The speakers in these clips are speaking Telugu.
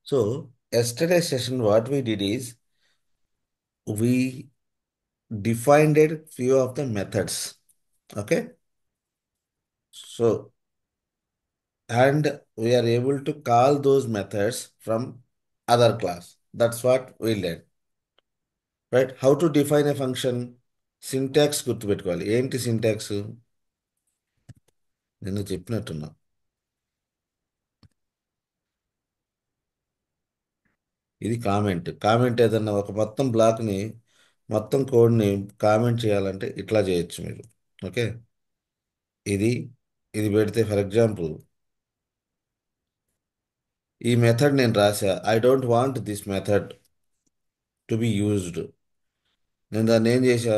So, yesterday's session, what we did is we defined a few of the methods. Okay. So, and we are able to call those methods from other class. That's what we learned. Right? How to define a function? Syntax గుర్తుపెట్టుకోవాలి. ఏంటి సింటాక్స్? నిన్న చెప్పినట్టున్నా. ఇది కామెంట్. కామెంట్ ఏదన్నా ఒక మొత్తం బ్లాక్ని మొత్తం కోడ్ని కామెంట్ చేయాలంటే ఇట్లా చేయొచ్చు మీరు. ఓకే. ఇది ఇది పెడితే ఫర్ ఎగ్జాంపుల్ ఈ మెథడ్ నేను రాసా. I don't want this method to be used. నేను దాన్ని ఏం చేసా?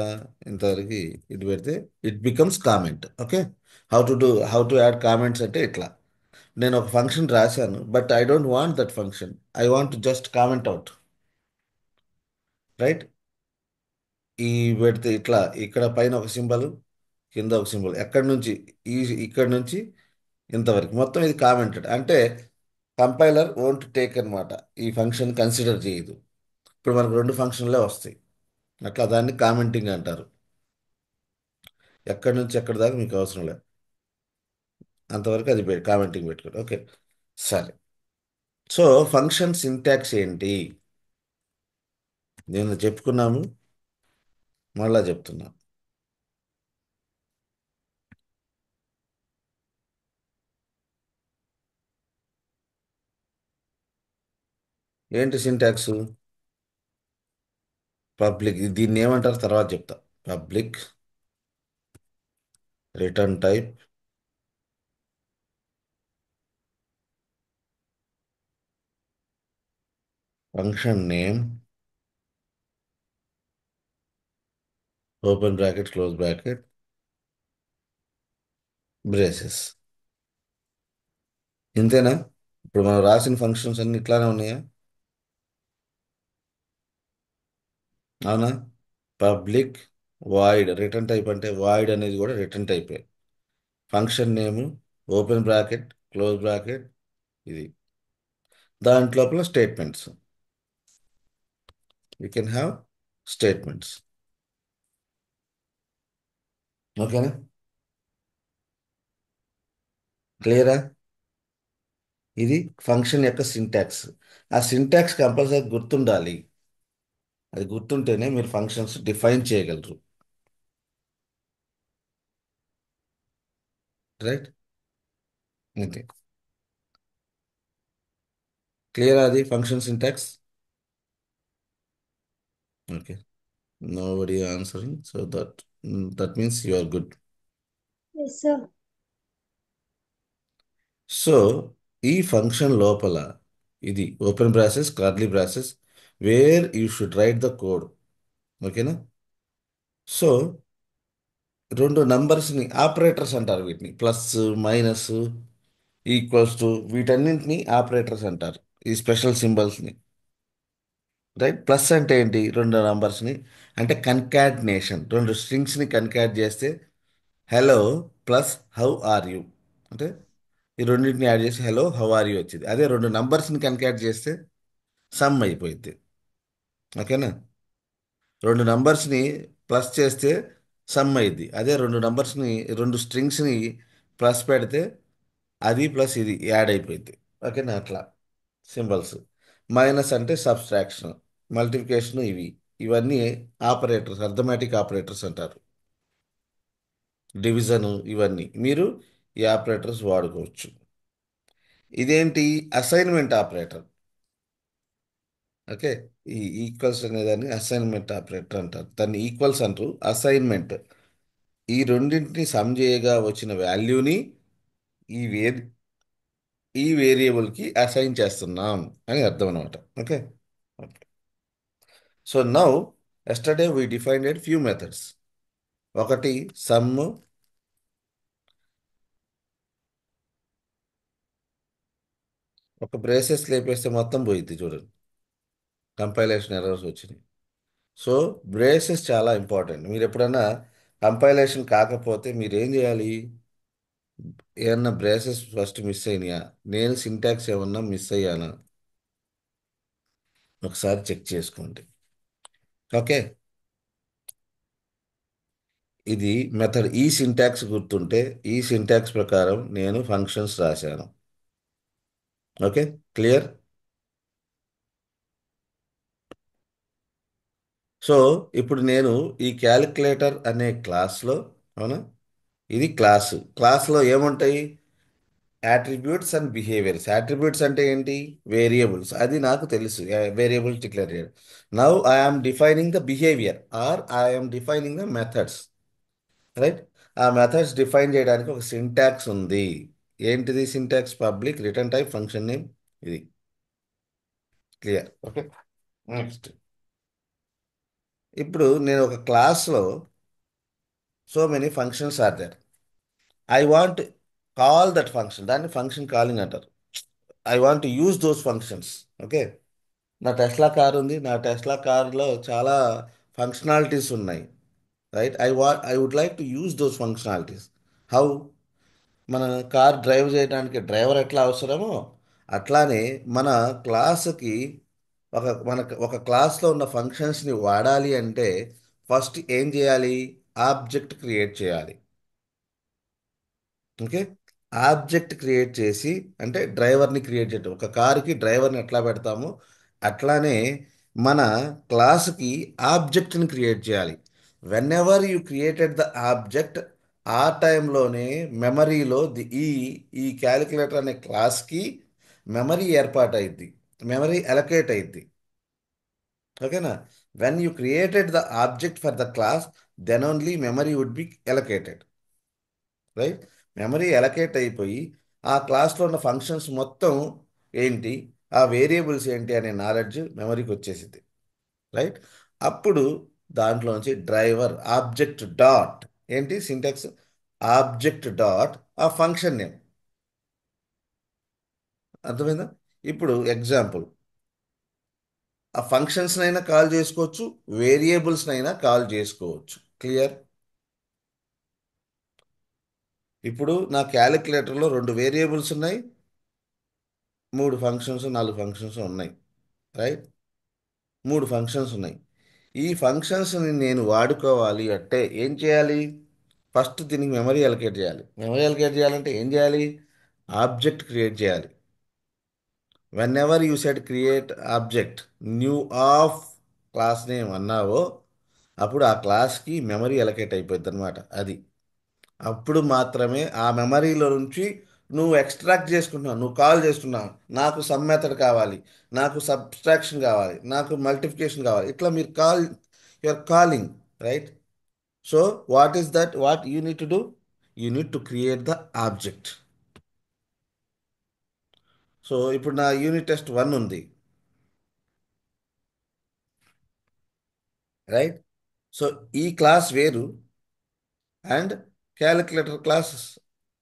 ఇంతవరకు ఇది పెడితే it becomes comment. Okay. How to add comments అంటే ఇట్లా. నేను ఒక ఫంక్షన్ రాశాను, but I don't want that function. I want just comment out. Right. ఈ పెడితే ఇట్లా ఇక్కడ పైన ఒక సింబల్, కింద ఒక సింబల్, ఎక్కడి నుంచి ఈ ఇక్కడ నుంచి ఇంతవరకు మొత్తం ఇది కామెంటెడ్ అంటే కంపైలర్ వోంట్ టేక్ అనమాట. ఈ ఫంక్షన్ కన్సిడర్ చేయదు. ఇప్పుడు మనకు రెండు ఫంక్షన్లే వస్తాయి. అట్లా దాన్ని కామెంటింగ్ అంటారు. ఎక్కడి నుంచి ఎక్కడి దాకా మీకు అవసరం లేదు, అంతవరకు అది కామెంటింగ్ పెట్టుకోండి. ఓకే. సరే. సో ఫంక్షన్ సింటాక్స్ ఏంటి? నేను చెప్పుకున్నాము, మళ్ళా చెప్తున్నా. ఏంటి సింటాక్స్? పబ్లిక్, దీన్ని ఏమంటారు తర్వాత చెప్తా. Public return type, function name, open bracket close bracket, braces. ఇంతేనా? ఇప్పుడు మనం రాసిన ఫంక్షన్స్ అన్ని ఇట్లానే ఉన్నాయా? అవునా? పబ్లిక్ వాయిడ్ రిటర్న్ టైప్ అంటే వాయిడ్ అనేది కూడా రిటర్న్ టైపే. Function name, open bracket close bracket, ఇది. దాంట్లోపల statements. You can have statements. ఓకేనా? క్లియరా? ఇది ఫంక్షన్ యొక్క సింటాక్స్. ఆ సింటాక్స్ కంపల్సరీ గుర్తుండాలి. అది గుర్తుంటేనే మీరు ఫంక్షన్స్ డిఫైన్ చేయగలరు. రైట్. ఓకే. క్లియర్ అది function syntax? Okay. Nobody answering, so that means you are good. Yes, sir. So ఈ ఫంక్షన్ లోపల ఇది open braces curly braces where you should write the code. ఓకేనా? సో రెండు నంబర్స్ని ఆపరేటర్స్ అంటారు. వీటిని ప్లస్, మైనస్, ఈక్వల్స్ టు, వీటన్నింటినీ ఆపరేటర్స్ అంటారు. ఈ స్పెషల్ సింబల్స్ని. రైట్. ప్లస్ అంటే ఏంటి? రెండు నంబర్స్ని అంటే కన్కాటినేషన్. రెండు స్ట్రింగ్స్ని కన్కాట్ చేస్తే hello plus how are you అంటే ఈ రెండింటిని యాడ్ చేసి హలో హౌ ఆర్ యూ వచ్చింది. అదే రెండు నంబర్స్ని కన్కాట్ చేస్తే సమ్ అయిపోయింది. ఓకేనా? రెండు నంబర్స్ని ప్లస్ చేస్తే సమ్ అయింది. అదే రెండు నంబర్స్ని, రెండు స్ట్రింగ్స్ని ప్లస్ పెడితే అది ప్లస్ ఇది యాడ్ అయిపోయింది. ఓకేనా? అట్లా సింబల్స్. మైనస్ అంటే సబ్స్ట్రాక్షన్, మల్టిప్లికేషన్, ఇవన్నీ ఆపరేటర్స్, అర్థమెటిక్ ఆపరేటర్స్ అంటారు. డివిజన్, ఇవన్నీ మీరు ఈ ఆపరేటర్స్ వాడుకోవచ్చు. ఇదేంటి? Assignment operator. ఓకే. ఈ ఈక్వల్స్ అనేదాన్ని అసైన్మెంట్ ఆపరేటర్ అంటారు. దాన్ని ఈక్వల్స్ అంటారు, అసైన్మెంట్. ఈ రెండింటిని సమ్ చేయగా వచ్చిన వాల్యూని ఈ వేర్ ఈ వేరియబుల్కి అసైన్ చేస్తున్నాం అని అర్థం అనమాట. Okay. So now yesterday we defined few methods. ఒకటి సమ్. ఒక బ్రేసెస్ లేపేస్తే మొత్తం పోయిద్ది చూడండి. కంపైలేషన్ ఎర్రర్స్ వచ్చినాయి. సో బ్రేసెస్ చాలా ఇంపార్టెంట్. మీరు ఎప్పుడైనా కంపైలేషన్ కాకపోతే మీరు ఏం చేయాలి? ఏమన్నా బ్రేసెస్ ఫస్ట్ మిస్ అయినాయా? నేను సింటాక్స్ ఏమన్నా మిస్ అయ్యానా? ఒకసారి చెక్ చేసుకోండి. ఓకే. ఇది మెథడ్. ఈ సింటాక్స్ గుర్తుంటే ఈ సింటాక్స్ ప్రకారం నేను ఫంక్షన్స్ రాశాను. ఓకే. క్లియర్. సో ఇప్పుడు నేను ఈ క్యాలిక్యులేటర్ అనే క్లాస్లో, అవునా, ఇది క్లాస్లో ఏముంటాయి? Attributes and behaviours. యాట్రిబ్యూట్స్ అంటే ఏంటి? వేరియబుల్స్. అది నాకు తెలుసు, వేరియబుల్స్ డిక్లేర్ చేయడం. Now I'm defining the behaviour or I'm defining the methods. Right. ఆ మెథడ్స్ డిఫైన్ చేయడానికి ఒక సింటాక్స్ ఉంది. ఏంటిది syntax? Public return type function name. ఇది క్లియర్. ఓకే. నెక్స్ట్. ఇప్పుడు నేను ఒక క్లాస్లో so many functions are there. I want call that function. దాన్ని ఫంక్షన్ కాలింగ్ అంటారు. I want use those functions. Okay. నా టెస్లా కార్ ఉంది. నా టెస్లా కార్లో చాలా ఫంక్షనాలిటీస్ ఉన్నాయి. Right. I would like to use those functionalities. How? మన కార్ డ్రైవ్ చేయడానికి డ్రైవర్ ఎట్లా అవసరమో అట్లానే మన క్లాస్కి ఒక క్లాస్లో ఉన్న ఫంక్షన్స్ని వాడాలి అంటే ఫస్ట్ ఏం చేయాలి? ఆబ్జెక్ట్ క్రియేట్ చేయాలి. ఓకే. ఆబ్జెక్ట్ క్రియేట్ చేసి, అంటే డ్రైవర్ని క్రియేట్ చేయటం. ఒక కారుకి డ్రైవర్ని ఎట్లా పెడతామో అట్లానే మన క్లాస్కి ఆబ్జెక్ట్ని క్రియేట్ చేయాలి. Whenever you created the object, ఆ టైంలోనే మెమరీలో ఈ క్యాలిక్యులేటర్ అనే క్లాస్కి మెమరీ ఏర్పాటైద్ది, మెమరీ అలొకేట్ అయింది. ఓకేనా? When you created the object for the class, then only memory would be allocated. Right. Memory allocate అయిపోయి ఆ క్లాస్లో ఉన్న ఫంక్షన్స్ మొత్తం ఏంటి, ఆ వేరియబుల్స్ ఏంటి అనే నాలెడ్జ్ మెమరీకి వచ్చేసింది. రైట్. అప్పుడు దాంట్లోంచి డ్రైవర్ ఆబ్జెక్ట్ డాట్, ఏంటి సింటాక్స్? ఆబ్జెక్ట్ డాట్ ఆ ఫంక్షన్ నేమ్. అర్థమైందా? ఇప్పుడు ఎగ్జాంపుల్, ఆ ఫంక్షన్స్నైనా కాల్ చేసుకోవచ్చు, వేరియబుల్స్నైనా కాల్ చేసుకోవచ్చు. క్లియర్. ఇప్పుడు నా క్యాలిక్యులేటర్లో 2 వేరియబుల్స్ ఉన్నాయి, 3 ఫంక్షన్స్, 4 ఫంక్షన్స్ ఉన్నాయి. రైట్. 3 ఫంక్షన్స్ ఉన్నాయి. ఈ ఫంక్షన్స్ని నేను వాడుకోవాలి అంటే ఏం చేయాలి? ఫస్ట్ దీనికి మెమరీ అలొకేట్ చేయాలి. మెమరీ అలొకేట్ చేయాలంటే ఏం చేయాలి? ఆబ్జెక్ట్ క్రియేట్ చేయాలి. Whenever you said create object new of class name అన్నావో అప్పుడు ఆ క్లాస్కి మెమరీ అలొకేట్ అయిపోద్ది అనమాట. అది అప్పుడు మాత్రమే ఆ మెమరీలో నుంచి నువ్వు ఎక్స్ట్రాక్ట్ చేసుకుంటున్నావు, నువ్వు కాల్ చేస్తున్నావు. నాకు సమ్ మెథడ్ కావాలి, నాకు సబ్స్ట్రాక్షన్ కావాలి, నాకు మల్టిప్లికేషన్ కావాలి, ఇట్లా మీరు your calling. Right. So what is that? What you need to do? You need to create the object. So ఇప్పుడు నా యూనిట్ టెస్ట్ 1 ఉంది. రైట్. సో ఈ క్లాస్ వేరు అండ్ క్యాలిక్యులేటర్ క్లాసెస్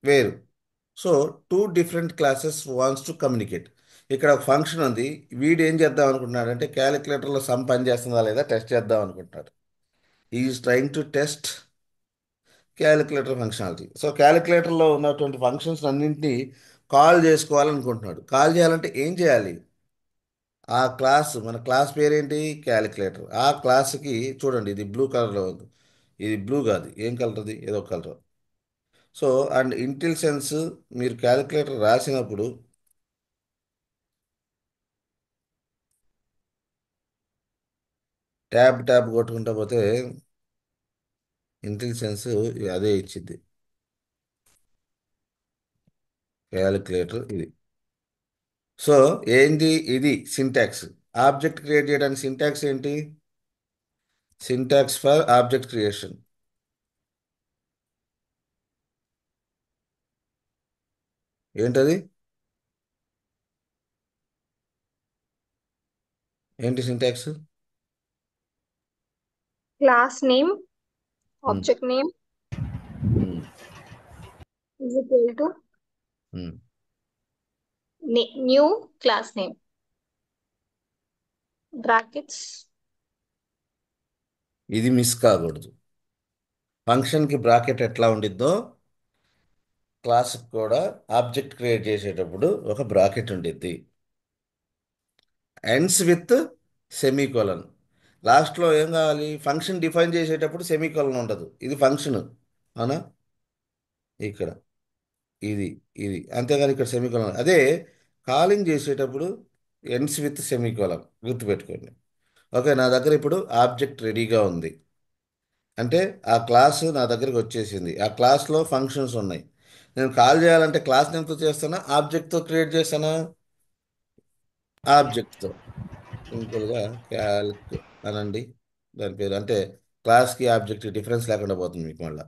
వేరు. So 2 different classes wants to communicate. ఇక్కడ ఒక ఫంక్షన్ ఉంది. వీడు ఏం చేద్దాం అనుకుంటున్నాడు అంటే క్యాలిక్యులేటర్లో సమ్ పని చేస్తుందా లేదా టెస్ట్ చేద్దాం అనుకుంటున్నాడు. Is trying to test calculator functionality. So క్యాలిక్యులేటర్లో ఉన్నటువంటి ఫంక్షన్స్ అన్నింటినీ కాల్ చేసుకోవాలనుకుంటున్నాడు. కాల్ చేయాలంటే ఏం చేయాలి? ఆ క్లాస్, మన క్లాస్ పేరేంటి? క్యాలిక్యులేటర్. ఆ క్లాస్కి చూడండి, ఇది బ్లూ కలర్లో ఉంది. ఇది బ్లూ కాదు, ఏం కలర్? అది ఏదో కలర్. సో అండ్ ఇంటిల్ సెన్స్, మీరు క్యాలిక్యులేటర్ రాసినప్పుడు ట్యాబ్ ట్యాబ్ కొట్టుకుంటా పోతే ఇంటిల్ సెన్స్ అదే ఇచ్చింది. క్యాలిక్యులేటర్ ఇది. సో ఏంటి ఇది? సింటాక్స్. ఆబ్జెక్ట్ క్రియేట్ చేయడానికి సింటాక్స్ ఏంటి? సింటాక్స్ ఫర్ ఆబ్జెక్ట్ క్రియేషన్ ఏంటది? ఏంటి syntax? Class name, object name is equal to new class name. Brackets. ఇది మిస్ కాకూడదు. ఫంక్షన్కి బ్రాకెట్ ఎట్లా ఉండిద్దో క్లాస్కి కూడా ఆబ్జెక్ట్ క్రియేట్ చేసేటప్పుడు ఒక బ్రాకెట్ ఉండిద్ది. Ends with semicolon. లాస్ట్లో ఏం కావాలి? ఫంక్షన్ డిఫైన్ చేసేటప్పుడు సెమీకోలన్ ఉండదు. ఇది ఫంక్షన్, అవునా? ఇక్కడ ఇది ఇది అంతేగాని ఇక్కడ సెమీకోలన్. అదే కాలింగ్ చేసేటప్పుడు ఎండ్స్ విత్ సెమీకోలన్, గుర్తుపెట్టుకోండి. ఓకే, నా దగ్గర ఇప్పుడు ఆబ్జెక్ట్ రెడీగా ఉంది. అంటే ఆ క్లాస్ నా దగ్గరికి వచ్చేసింది. ఆ క్లాస్లో ఫంక్షన్స్ ఉన్నాయి. నేను కాల్ చేయాలంటే క్లాస్ నేమ్తో చేస్తానా, ఆబ్జెక్ట్తో క్రియేట్ చేస్తానా? ఆబ్జెక్ట్తో. సింపుల్గా క్యాల్క్ అనండి దాని పేరు. అంటే క్లాస్కి ఆబ్జెక్ట్ డిఫరెన్స్ లేకుండా పోతుంది మీకు మళ్ళీ.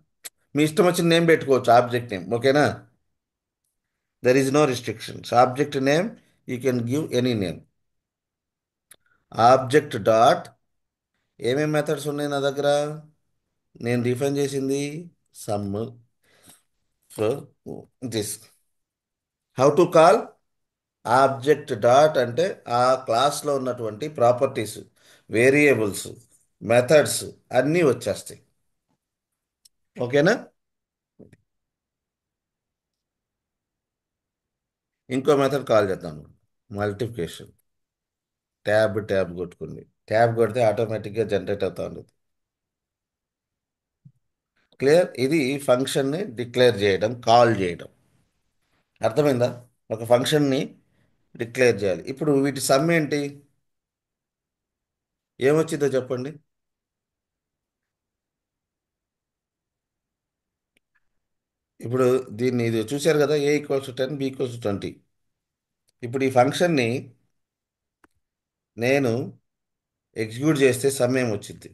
మీ ఇష్టం వచ్చిన నేమ్ పెట్టుకోవచ్చు, ఆబ్జెక్ట్ నేమ్. ఓకేనా? There is no restrictions. Object name you can give any name. Object dot ఏమేం మెథడ్స్ ఉన్నాయి నా దగ్గర? నేను డిఫైన్ చేసింది some. So this how to call object dot అంటే ఆ క్లాస్లో ఉన్నటువంటి ప్రాపర్టీస్, వేరియబుల్స్, మెథడ్స్ అన్నీ వచ్చేస్తాయి. ఓకేనా? ఇంకో మెథడ్ కాల్ చేద్దాం. మల్టిప్లికేషన్. ట్యాబ్ ట్యాబ్ కొట్టుకుంది. ట్యాబ్ కొడితే ఆటోమేటిక్గా జనరేట్ అవుతా ఉండదు. క్లియర్? ఇది ఫంక్షన్ని డిక్లేర్ చేయడం, కాల్ చేయడం. అర్థమైందా? ఒక ఫంక్షన్ని డిక్లేర్ చేయాలి. ఇప్పుడు వీటి సమ్ ఏంటి? ఏమొచ్చిందో చెప్పండి. ఇప్పుడు దీన్ని ఇది చూశారు కదా, A = 10, B = 20. ఇప్పుడు ఈ ఫంక్షన్ని నేను ఎగ్జిక్యూట్ చేస్తే సమ్ ఏమొచ్చింది?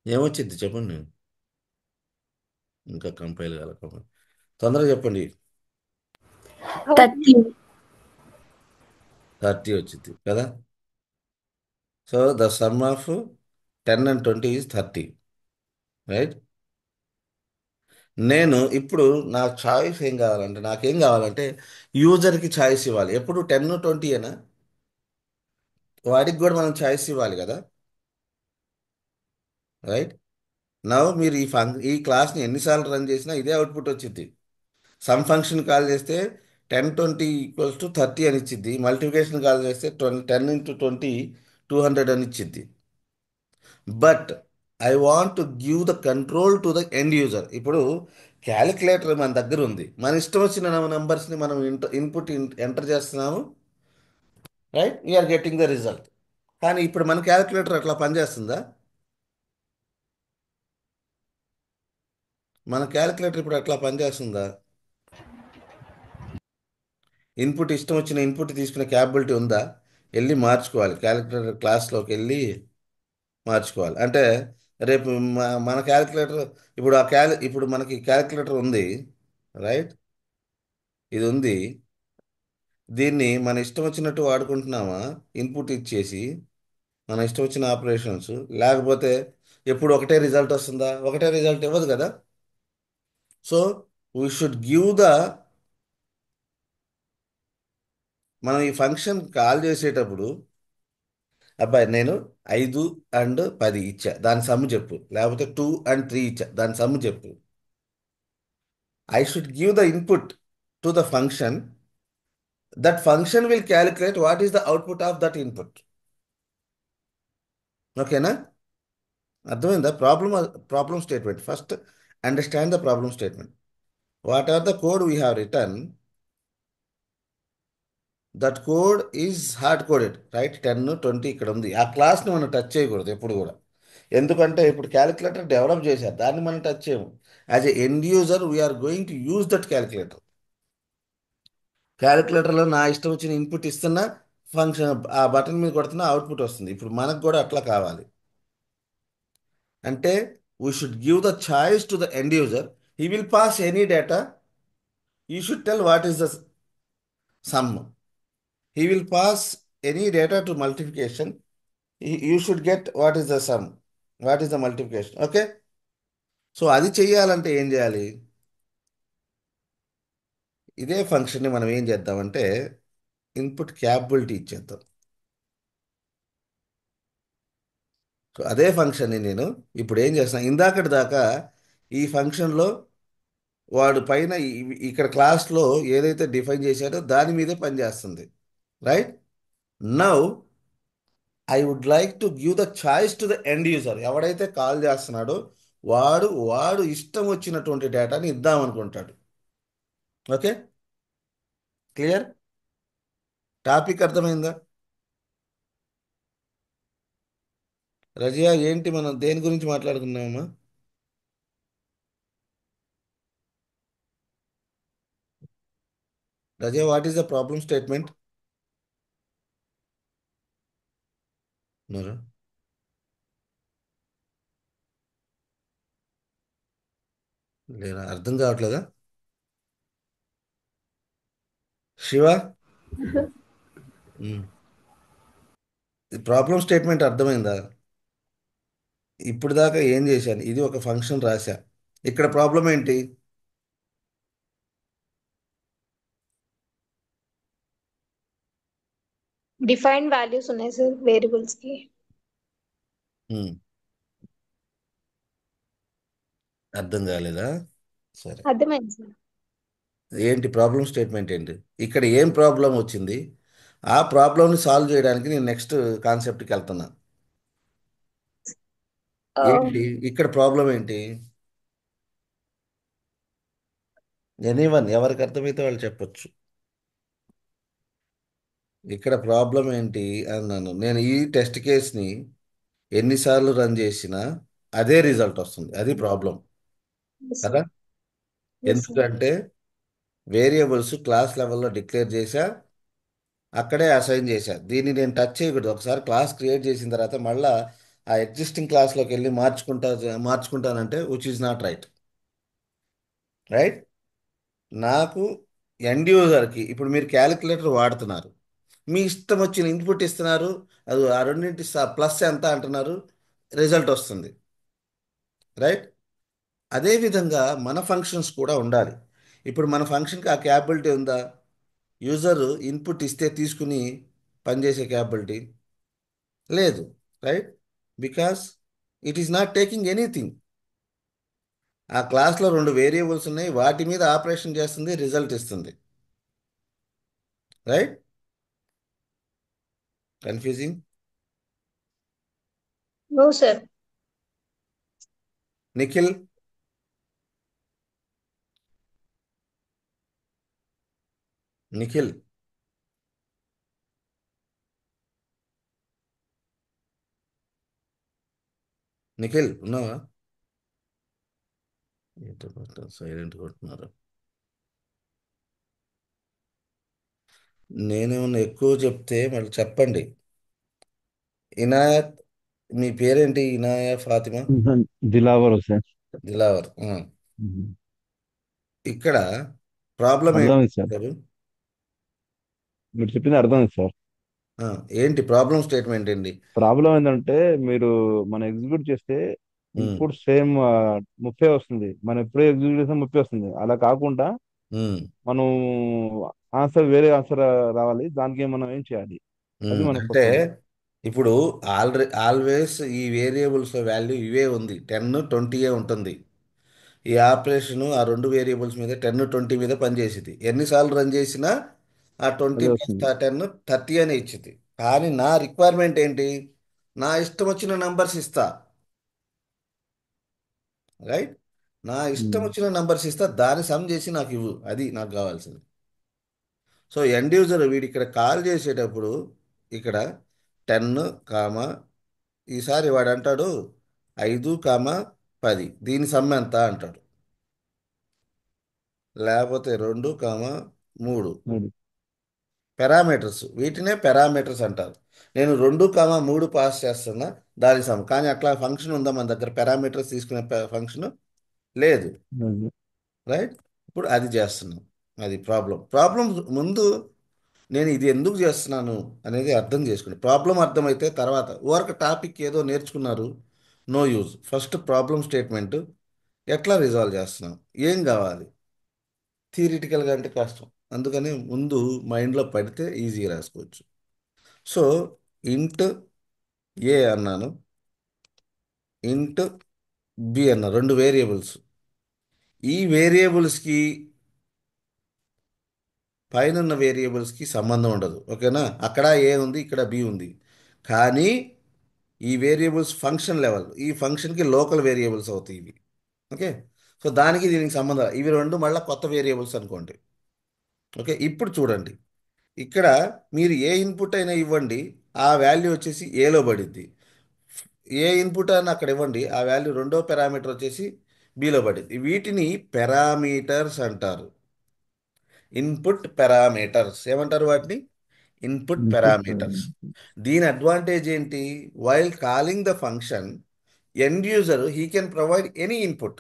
ఏమొచ్చింది చెప్పండి. ఇంకా కంపైల్ కాల, తొందరగా చెప్పండి. 30. 30. 30 వచ్చింది కదా. So the sum of 10 and 20 is 30, right? నేను ఇప్పుడు నా చాయిస్ ఏం కావాలంటే, నాకేం కావాలంటే యూజర్కి ఛాయిస్ ఇవ్వాలి. ఎప్పుడు 10, 20 అయినా వాడికి కూడా మనం ఛాయిస్ ఇవ్వాలి కదా, రైట్? నవ్ మీరు ఈ క్లాస్ని ఎన్నిసార్లు రన్ చేసినా ఇదే అవుట్పుట్ వచ్చింది. సమ్ ఫంక్షన్ కాల్ చేస్తే 10, 20 = 30 అని ఇచ్చింది. మల్టిప్లికేషన్ కాల్ చేస్తే 10 × 20 200 అని ఇచ్చింది. But I want to give the control to the end user. ఇప్పుడు క్యాలిక్యులేటర్ మన దగ్గర ఉంది, మన ఇష్టం వచ్చిన నంబర్స్ని మనం ఇన్పుట్ ఎంటర్ చేస్తున్నాము, right? We are getting the result. కానీ ఇప్పుడు మన క్యాలిక్యులేటర్ అట్లా పనిచేస్తుందా? మన క్యాలిక్యులేటర్ ఇప్పుడు అట్లా పనిచేస్తుందా? ఇన్పుట్ ఇష్టం వచ్చిన ఇన్పుట్ తీసుకునే క్యాపబిలిటీ ఉందా? వెళ్ళి మార్చుకోవాలి, క్యాలిక్యులేటర్ క్లాస్లోకి వెళ్ళి మార్చుకోవాలి. అంటే రేపు మన క్యాలిక్యులేటర్, ఇప్పుడు మనకి క్యాలిక్యులేటర్ ఉంది, రైట్? ఇది ఉంది. దీన్ని మన ఇష్టం వచ్చినట్టు వాడుకుంటున్నామా? ఇన్పుట్ ఇచ్చేసి మన ఇష్టం వచ్చిన ఆపరేషన్స్. లేకపోతే ఎప్పుడు ఒకటే రిజల్ట్ వస్తుందా? ఒకటే రిజల్ట్ ఇవ్వదు కదా. So we should give the, మనం ఈ ఫంక్షన్ కాల్ చేసేటప్పుడు, అబ్బాయి నేను 5 and 10 ఇచ్చా, దాని సమ్ము చెప్పు. లేకపోతే 2 and 3 ఇచ్చా, దాని సమ్ము చెప్పు. I should give the input to the function. That function will calculate what is the output of that input. ఓకేనా? అర్థమైందా? Problem statement. First understand the problem statement. What are the code we have return, that code is hard coded, right? 10, 20 ఇక్కడ ఉంది. ఆ క్లాస్ని మనం టచ్ చేయకూడదు ఎప్పుడు కూడా. ఎందుకంటే ఇప్పుడు క్యాలిక్యులేటర్ డెవలప్ చేశారు, దాన్ని మనం టచ్ చేయము. As a end user we're going to use that calculator. క్యాలిక్యులేటర్లో నా ఇష్టం వచ్చిన ఇన్పుట్ ఇస్తున్నా, ఫంక్షన్ ఆ బటన్ మీద కొడుతున్నా, అవుట్పుట్ వస్తుంది. ఇప్పుడు మనకు కూడా అట్లా కావాలి. అంటే we should give the choice to the end user. He will pass any data. You should tell what is the sum. He will pass any data to multiplication. You should get what is the sum, what is the multiplication. Okay? So అది చెయ్యాలంటే ఏం చేయాలి? ఇదే ఫంక్షన్ని మనం ఏం చేద్దామంటే ఇన్పుట్ క్యాపబిలిటీ ఇచ్చేద్దాం. సో అదే ఫంక్షన్ని నేను ఇప్పుడు ఏం చేస్తాను, ఇందాకటి దాకా ఈ ఫంక్షన్లో వాడు పైన ఇక్కడ క్లాస్లో ఏదైతే డిఫైన్ చేశాడో దాని మీదే పనిచేస్తుంది. Right. Now I would like to give the choice to the end user. ఎవడైతే కాల్ చేస్తున్నాడో వాడు ఇష్టం వచ్చినటువంటి డేటాని ఇద్దాం అనుకుంటాడు. Okay, clear? టాపిక్ అర్థమైందా? రజియా, ఏంటి మనం దేని గురించి మాట్లాడుకున్నామా? Razia, what is the problem statement? లేదా అర్థం కావట్లేదా? శివ, ప్రాబ్లమ్ స్టేట్మెంట్ అర్థమైందా? ఇప్పుడు దాకా ఏం చేశాను? ఇది ఒక ఫంక్షన్ రాశా. ఇక్కడ ప్రాబ్లం ఏంటి? డిఫైన్డ్ వాల్యూస్ ఉన్నాయి సార్ వేరియబుల్స్ కి. ఉమ్, అర్థం కాలేదా? సరే. అర్థమైంది సార్. ఏంటి ప్రాబ్లం స్టేట్మెంట్ ఏంటి? ఇక్కడ ఏం ప్రాబ్లం వచ్చింది? ఆ ప్రాబ్లమ్ని సాల్వ్ చేయడానికి నేను నెక్స్ట్ కాన్సెప్ట్కి వెళ్తున్నా. ఏంటి ఇక్కడ ప్రాబ్లం ఏంటి? ఎనీవన్, ఎవరికి అర్థమైతే వాళ్ళు చెప్పొచ్చు. ఇక్కడ ప్రాబ్లం ఏంటి అన్నాను నేను. ఈ టెస్ట్ కేస్ని ఎన్నిసార్లు రన్ చేసినా అదే రిజల్ట్ వస్తుంది. అది ప్రాబ్లం ఎస్ కదా. సార్. Yes sir. ఎందుకంటే వేరియబుల్స్ క్లాస్ లెవెల్లో డిక్లేర్ చేశా, అక్కడే అసైన్ చేశా. దీన్ని నేను టచ్ చేయకూడదు. ఒకసారి క్లాస్ క్రియేట్ చేసిన తర్వాత మళ్ళా ఆ ఎగ్జిస్టింగ్ క్లాస్లోకి వెళ్ళి మార్చుకుంటానంటే which is not right. Right. నాకు ఎండ్ యూజర్కి ఇప్పుడు మీరు క్యాలిక్యులేటర్ వాడుతున్నారు, మీ ఇష్టం వచ్చిన ఇన్పుట్ ఇస్తున్నారు, అది ఆ రెండింటి ప్లస్ ఎంత అంటున్నారు, రిజల్ట్ వస్తుంది. రైట్. అదేవిధంగా మన ఫంక్షన్స్ కూడా ఉండాలి. ఇప్పుడు మన ఫంక్షన్కి ఆ క్యాపబిలిటీ ఉందా? యూజర్ ఇన్పుట్ ఇస్తే తీసుకుని పనిచేసే క్యాపబిలిటీ లేదు. Right. Because it is not taking anything. ఆ క్లాస్లో రెండు వేరియబుల్స్ ఉన్నాయి, వాటి మీద ఆపరేషన్ చేస్తుంది, రిజల్ట్ ఇస్తుంది. Right. Confusing. No sir. Nikhil, Nikhil, Nikhil ఉన్నావా? సైలెంట్ కొట్టున్నారు. నేనేమన్నా ఎక్కువ చెప్తే మళ్ళీ చెప్పండి. ఇనాయత్, మీ పేరేంటి? ఇనాయా ఫాతిమా? దిలావర్ హుసేన్. దిలావర్. మ్మ్. ఇక్కడ ప్రాబ్లం ఏంటి అర్థమైంది సార్. చెప్తారు? మీరు చెప్పింది అర్థమైంది సార్. ఆ, ఏంటి ప్రాబ్లం స్టేట్మెంట్ ఏంటి? ప్రాబ్లం ఏంటంటే మీరు మనం ఎగ్జిక్యూట్ చేస్తే ఉమ్, ఇన్పుట్ సేమ్ 30 వస్తుంది. మనం ఎప్పుడే ఎగ్జిక్యూట్ చేస్తే 30 వస్తుంది. అలా కాకుండా ఉమ్, మనం వేరే ఆన్సర్ రావాలి. దానికి మనం ఏం చేయాలి? అది మన అంటే క్వశ్చన్. ఇప్పుడు ఆల్వేస్ ఈ వేరియబుల్స్ వాల్యూ ఇవే ఉంది, 10 20 ఉంటుంది. ఈ ఆపరేషన్ ఆ రెండు వేరియబుల్స్ మీద 10 20 మీద పనిచేసింది. ఎన్నిసార్లు రన్ చేసినా ఆ 20 అదే ప్లస్ వస్తుంది. 10 30 అని ఇచ్చింది. కానీ నా రిక్వైర్మెంట్ ఏంటి? నా ఇష్టం వచ్చిన నంబర్స్ ఇస్తా. రైట్. నా ఇష్టం మ్మ్. వచ్చిన నంబర్స్ ఇస్తా, దాన్ని సమ్ చేసి నాకు ఇవ్వు, అది నాకు కావాల్సింది. సో ఎండ్ యూజర్ వీడు ఇక్కడ కాల్ చేసేటప్పుడు ఇక్కడ 10 కామా, ఈసారి వాడు అంటాడు 5 కామా 10, దీని సమ్ ఎంత అంటాడు. లేకపోతే 2 కామా 3. మూడు. పారామీటర్స్, వీటినే పారామీటర్స్ అంటారు. నేను 2 కామా 3 పాస్ చేస్తున్నా, దాని సమ్. కానీ అట్లా ఫంక్షన్ ఉందా మన దగ్గర? పారామీటర్స్ తీసుకునే ఫంక్షన్ లేదు. అదే. రైట్. ఇప్పుడు అది చేస్తున్నాం. అది ప్రాబ్లం ముందు నేను ఇది ఎందుకు చేస్తున్నాను అనేది అర్థం చేసుకోండి. ప్రాబ్లం అర్థమైతే తర్వాత వర్క్ టాపిక్ ఏదో నేర్చుకున్నారు, no use. First problem statement ఎట్లా రిజాల్వ్ చేస్తున్నాం, ఏం కావాలి. థియరిటికల్గా అంటే కష్టం, అందుకని ముందు మైండ్లో పడితే ఈజీగా రాసుకోవచ్చు. సో ఇంట్ ఏ అన్నాను, ఇంట్ బి అన్న, రెండు వేరియబుల్స్. ఈ వేరియబుల్స్కి పైన ఉన్న వేరియబుల్స్కి సంబంధం ఉండదు. ఓకేనా? అక్కడ ఏ ఉంది, ఇక్కడ బి ఉంది. కానీ ఈ వేరియబుల్స్ ఫంక్షన్ లెవెల్, ఈ ఫంక్షన్కి లోకల్ వేరియబుల్స్ అవుతాయి ఇవి. ఓకే. సో దానికి దీనికి సంబంధం, ఇవి రెండు మళ్ళీ కొత్త వేరియబుల్స్ అనుకోండి. ఓకే. ఇప్పుడు చూడండి, ఇక్కడ మీరు ఏ ఇన్పుట్ అయినా ఇవ్వండి, ఆ వాల్యూ వచ్చేసి ఏలో పడిద్ది. ఏ ఇన్పుట్ అయినా అక్కడ ఇవ్వండి, ఆ వాల్యూ రెండో పారామీటర్ వచ్చేసి బిలో పడిద్ది. వీటిని పారామీటర్స్ అంటారు. ఇన్పుట్ పారామీటర్స్ ఏమంటారు వాటిని? Input input parameters. దీని అడ్వాంటేజ్ ఏంటి? While calling the function, end user he can provide any input.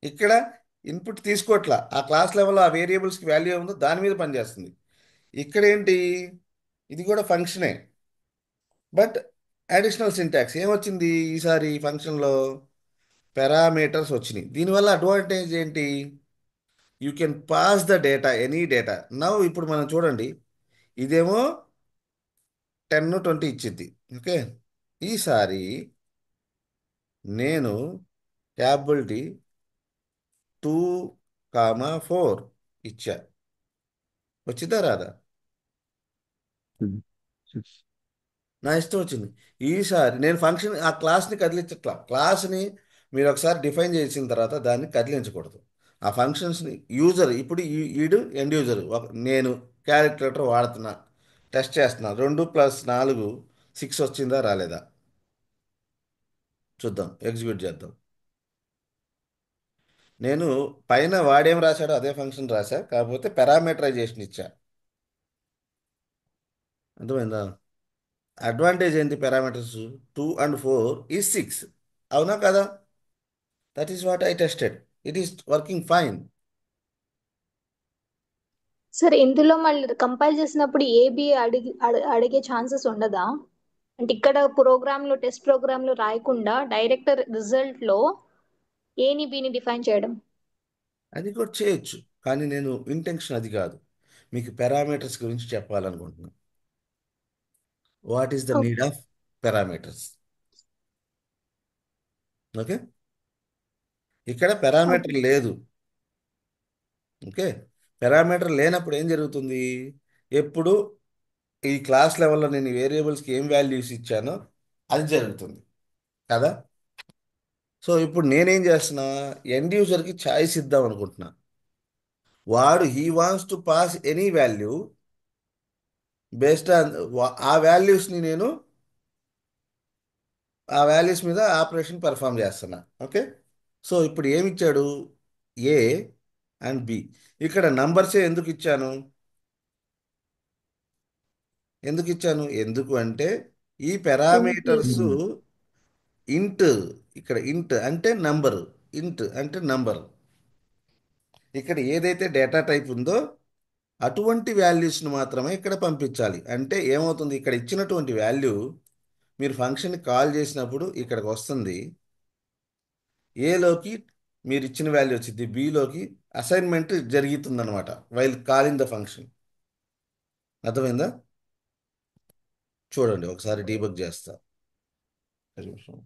ఇక్కడ ఇన్పుట్ తీసుకోవట్లా, ఆ క్లాస్ లెవెల్లో ఆ వేరియబుల్స్కి వాల్యూ ఏముందో దాని మీద పనిచేస్తుంది. ఇక్కడ ఏంటి? ఇది కూడా ఫంక్షనే, బట్ అడిషనల్ సింటాక్స్ ఏమొచ్చింది ఈసారి ఫంక్షన్లో? పారామీటర్స్ వచ్చినాయి. దీనివల్ల అడ్వాంటేజ్ ఏంటి? You can pass the data, any data. Now ఇప్పుడు మనం చూడండి, ఇదేమో 10 20 ఇచ్చింది. ఓకే. ఈసారి నేను క్యాపబిలిటీ 2 4 ఇచ్చా. వచ్చిందా రాదా? నా ఇష్టం వచ్చింది. ఈసారి నేను ఫంక్షన్ ఆ క్లాస్ని కదిలించట్లా. క్లాస్ని మీరు ఒకసారి డిఫైన్ చేసిన తర్వాత దాన్ని కదిలించకూడదు. ఆ ఫంక్షన్స్ని యూజర్, ఇప్పుడు ఈడు ఎండ్ యూజర్, నేను క్యాలిక్యులేటర్ వాడుతున్నా, టెస్ట్ చేస్తున్నా, 2 + 4 6 వచ్చిందా రాలేదా చూద్దాం, ఎగ్జిక్యూట్ చేద్దాం. నేను పైన వాడేం రాశాడో అదే ఫంక్షన్ రాశా, కాకపోతే పారామీటరైజేషన్ ఇచ్చా. అర్థమైందా? అడ్వాంటేజ్ ఏంటి? Parameters 2 and 4 is 6. అవునా కదా? That is what I tested. It is working fine. Sir ఇందులో మళ్ళీ కంపైల్ చేసినప్పుడు ఏబి అడిగే ఛాన్సెస్ ఉండదా? అంటే ఇక్కడ ప్రోగ్రామ్ లో టెస్ట్ ప్రోగ్రామ్ లో రాయకుండా డైరెక్ట్ రిజల్ట్ లో ఏని బిని డిఫైన్ చేయడం. అది కూడా చేయొచ్చు, కానీ నేను ఇంటెన్షన్ అది కాదు. మీకు పారామీటర్స్ గురించి చెప్పాలనుకుంటున్నాను. What is the need okay. Of parameters? Okay. ఇక్కడ పారామీటర్ ఓకే. లేదు. ఓకే. పారామీటర్ లేనప్పుడు ఏం జరుగుతుంది? ఎప్పుడు ఈ క్లాస్ లెవెల్లో నేను వేరియబుల్స్కి ఏం వాల్యూస్ ఇచ్చానో అది జరుగుతుంది కదా. సో ఇప్పుడు నేనేం చేస్తున్నా, ఎండ్ యూజర్కి ఛాయిస్ ఇద్దాం అనుకుంటున్నా. వాడు he wants to pass any value, based on ఆ వాల్యూస్ని నేను ఆ వాల్యూస్ మీద ఆపరేషన్ పెర్ఫామ్ చేస్తున్నా. ఓకే. సో ఇప్పుడు ఏమి ఇచ్చాడు? A and B. ఇక్కడ నంబర్సే ఎందుకు ఇచ్చాను? ఎందుకు అంటే ఈ పారామీటర్స్ ఇంట్, ఇక్కడ ఇంట్ అంటే నంబరు, ఇంట్ అంటే నంబర్. ఇక్కడ ఏదైతే డేటా టైప్ ఉందో అటువంటి వాల్యూస్ని మాత్రమే ఇక్కడ పంపించాలి. అంటే ఏమవుతుంది, ఇక్కడ ఇచ్చినటువంటి వాల్యూ మీరు ఫంక్షన్ని కాల్ చేసినప్పుడు ఇక్కడికి వస్తుంది. ఏలోకి మీరు ఇచ్చిన వాల్యూ వచ్చింది, బిలోకి అసైన్మెంట్ జరుగుతుందన్నమాట వైల్ కాలింగ్ ద ఫంక్షన్. అర్థమైందా? చూడండి ఒకసారి డీబగ్ చేస్తా. ఒక నిమిషం.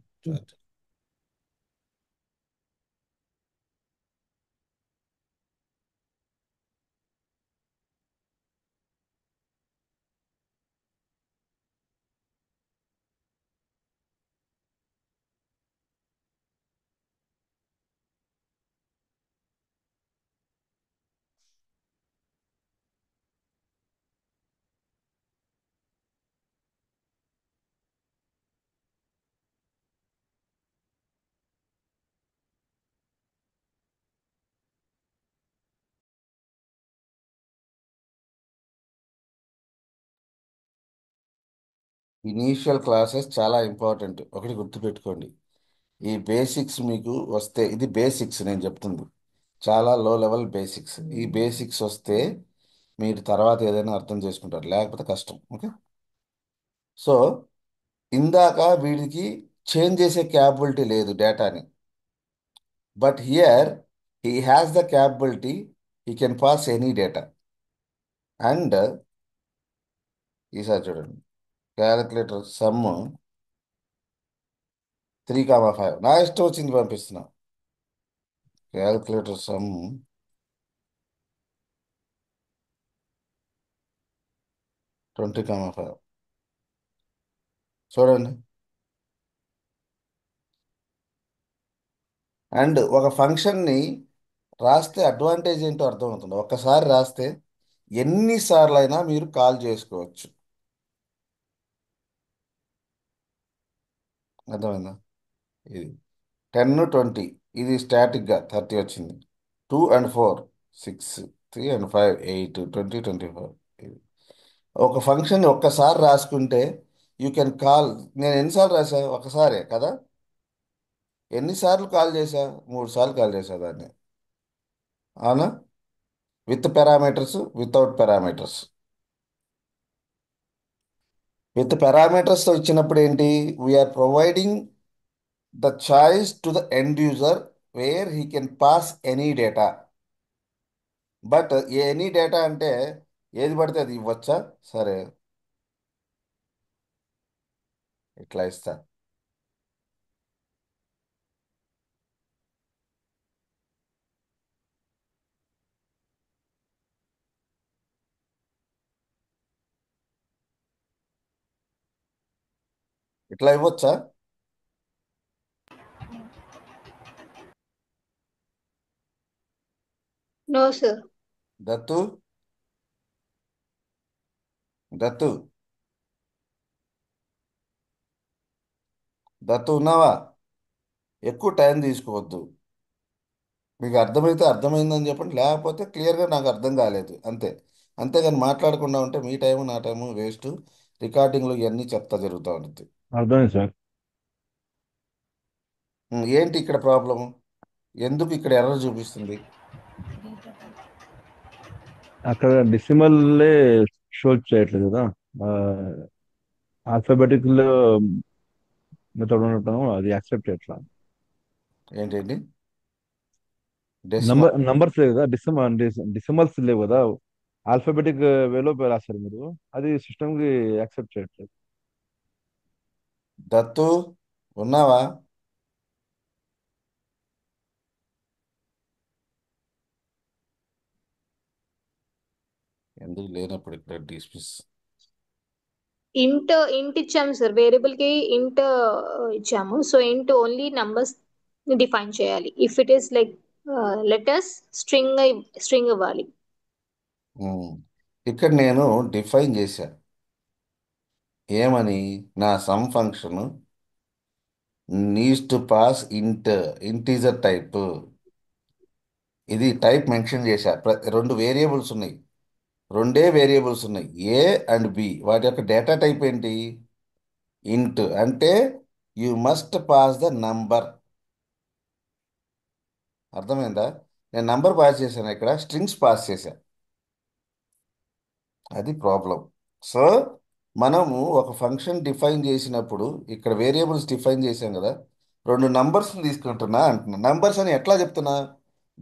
ఇనీషియల్ క్లాసెస్ చాలా ఇంపార్టెంట్, ఒకటి గుర్తుపెట్టుకోండి. ఈ బేసిక్స్ మీకు వస్తే, ఇది బేసిక్స్ నేను చెప్తుంది, చాలా లో లెవెల్ బేసిక్స్. ఈ బేసిక్స్ వస్తే మీరు తర్వాత ఏదైనా అర్థం చేసుకుంటారు, లేకపోతే కష్టం. ఓకే. సో ఇందాక వీడికి చేంజ్ చేసే క్యాపబిలిటీ లేదు డేటాని, but here he has the capability, he can pass any data. And ఈసారి చూడండి, క్యాలిక్యులేటర్ సమ్ 3 5 నా ఇష్టం వచ్చింది పంపిస్తున్నా. క్యాల్కులేటర్ సమ్ 20, 5 చూడండి. అండ్ ఒక ఫంక్షన్ని రాస్తే అడ్వాంటేజ్ ఏంటో అర్థమవుతుంది. ఒక్కసారి రాస్తే ఎన్నిసార్లు అయినా మీరు కాల్ చేసుకోవచ్చు. అర్థమైందా? ఇది 10, 20, ఇది స్టాటిక్గా 30 వచ్చింది. 2 and 4 6, 3 and 5 8, 20, 25. ఇది ఒక ఫంక్షన్ ఒక్కసారి రాసుకుంటే యూ కెన్ కాల్. నేను ఎన్నిసార్లు రాసా? ఒకసారే కదా. ఎన్నిసార్లు కాల్ చేశా? 3 సార్లు కాల్ చేశా దాన్ని. అవునా? With parameters, without parameters. With పారామీటర్స్తో ఇచ్చినప్పుడు ఏంటి? We're providing the choice to the end user where he can pass any data. But any data అంటే ఏది పడితే అది ఇవ్వచ్చా? సరే, ఇట్లా ఇస్తా. ఇట్లా ఇవ్వచ్చా? No sir. దత్తు, దత్తు, దత్తు ఉన్నావా? ఎక్కువ టైం తీసుకోవద్దు. మీకు అర్థమైతే అర్థమైందని చెప్పండి, లేకపోతే క్లియర్గా నాకు అర్థం కాలేదు అంతే. అంతేగాని మాట్లాడకుండా ఉంటే మీ టైము నా టైము వేస్ట్. రికార్డింగ్లో ఇవన్నీ చెప్తా జరుగుతూ ఉంటుంది. అర్థమైంది సార్. ఏంటి ఇక్కడ ప్రాబ్లము? ఎందుకు ఇక్కడ ఎర్రర్ చూపిస్తుంది? అక్కడ డెసిమల్లే షో చేయట్లేదు కదా. ఆల్ఫాబెటిక్ మెథడ్ ఉండటం అది యాక్సెప్ట్ చేయట్లా. ఏంటండి? డెసిమల్? నంబర్స్ లేవు కదా, డిసిమల్స్ లేవు కదా. ఆల్ఫాబెటిక్ వేలో రాస్తారు మీరు, అది సిస్టమ్ కి యాక్సెప్ట్ చేయట్లేదు. దత్తు, ఉన్నావా? ఎందుకు లేనప్పుడు ఇక్కడ డిస్మిస్? ఇంట్ ఇచ్చాము సార్, వేరియబుల్ కి ఇంట్ ఇచ్చాము. So int only numbers define చేయాలి. If it is like letters, string ఇవ్వాలి. ఇక్కడ నేను డిఫైన్ చేశా. ఏమని? నా sum function needs to pass integer type. ఇది టైప్ మెన్షన్ చేశా. రెండు వేరియబుల్స్ ఉన్నాయి, రెండే వేరియబుల్స్ ఉన్నాయి, ఏ అండ్ బి. వాటి యొక్క డేటా టైప్ ఏంటి? ఇంట్. అంటే you must pass the number. అర్థమైందా? నేను నంబర్ పాస్ చేశాను, ఇక్కడ స్ట్రింగ్స్ పాస్ చేశా. అది ప్రాబ్లం. సో మనము ఒక ఫంక్షన్ డిఫైన్ చేసినప్పుడు ఇక్కడ వేరియబుల్స్ డిఫైన్ చేసాం కదా, రెండు నంబర్స్ తీసుకుంటున్నా అంటున్నా. నంబర్స్ అని ఎట్లా చెప్తున్నా?